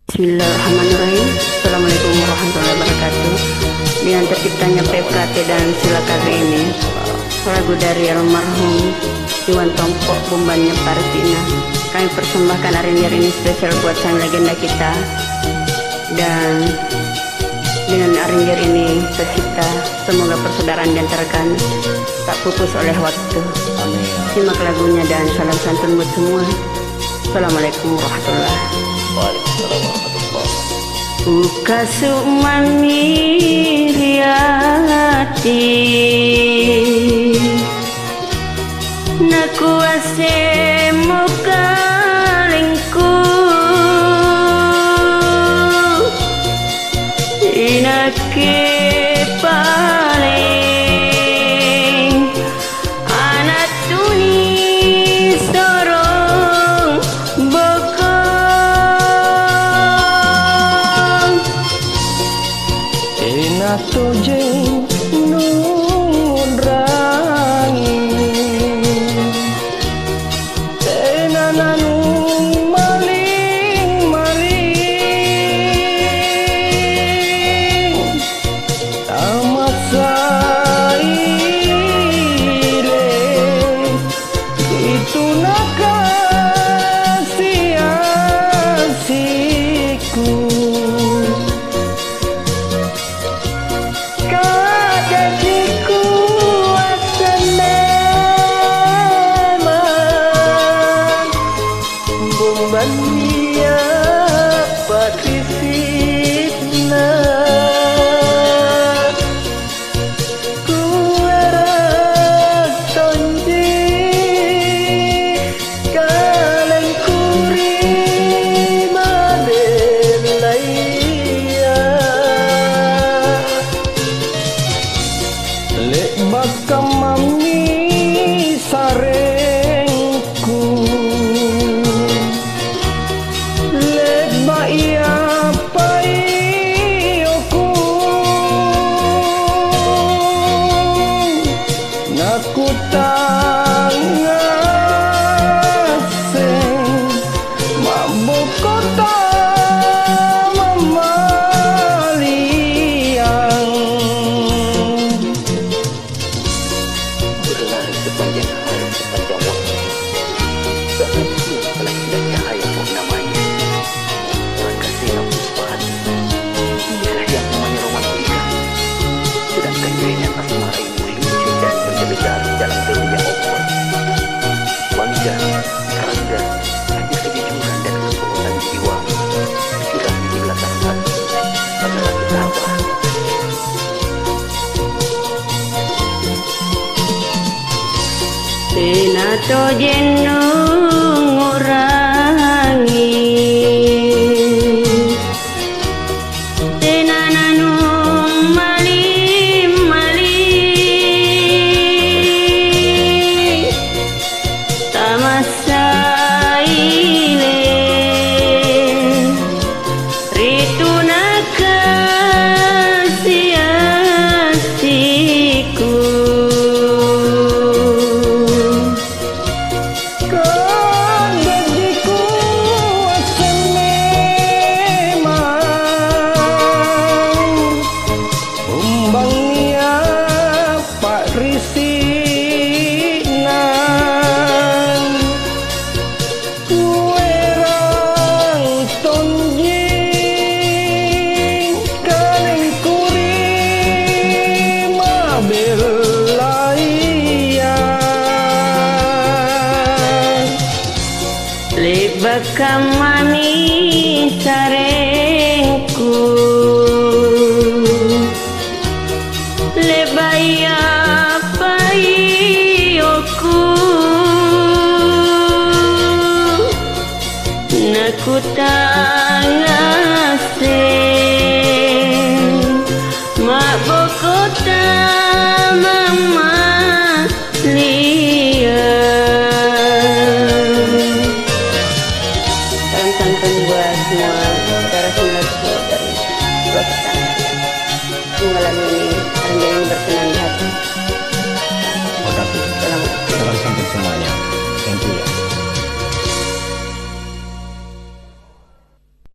Bismillahirrahmanirrahim. Assalamualaikum warahmatullahi wabarakatuh. Dengan terciptanya PKT dan Sila Kader ini, lagu dari almarhum Iwan Tompok, Bumbannya Partina, kami persembahkan hari ini spesial buat sang legenda kita. Dan dengan arranger ini tercipta, semoga persaudaraan di antara kami tak pupus oleh waktu. Amin. Simak lagunya dan salam santun buat semua. Assalamualaikum warahmatullahi wabarakatuh. Waalaikumsalam warahmatullahi. Ukasuk maniriati nakuase mokalengku inake paling anak tuni sorong bokong Enak tojeng nungrangi tenananung maling-maling tamat saile itu nakasih asihku kadadiku aseneman Bumbannya patisitna kuerak tonji kalen kuri madelaya lek bakam mami sarengku lek baya payoku naku tangaseng mabuk kota mamaliang berlari sepanjang hari sepanjang waktu. Saat ini telah tidak cahaya purnamanya. Terkasihlah puspahan. Dialah yang namanya romantika. Sedangkan jadinya asmara ini meluncur dan bergegar dalam dunia obor. Manja, rangga, hanya kejujuran dan kesempurnaan jiwa. Kiranya di belakang hati adalah kita abah. Tenato jenung ngurangi tenananung maling-maling tamasaile rituna kasih asihku kadadiku aseneman Bumbannya pak risinan kuerang tonjing kaleng kuri mabelaya lebakam mani sarengku lebaya payoku naku tangaseng mak bokota mama salam santun buat semua saudara saudara dari buat kita. Semoga lagu ini arranger ini berkenan di hati. Terima kasih. Assalamualaikum. Salam sampai semuanya. Thank you ya.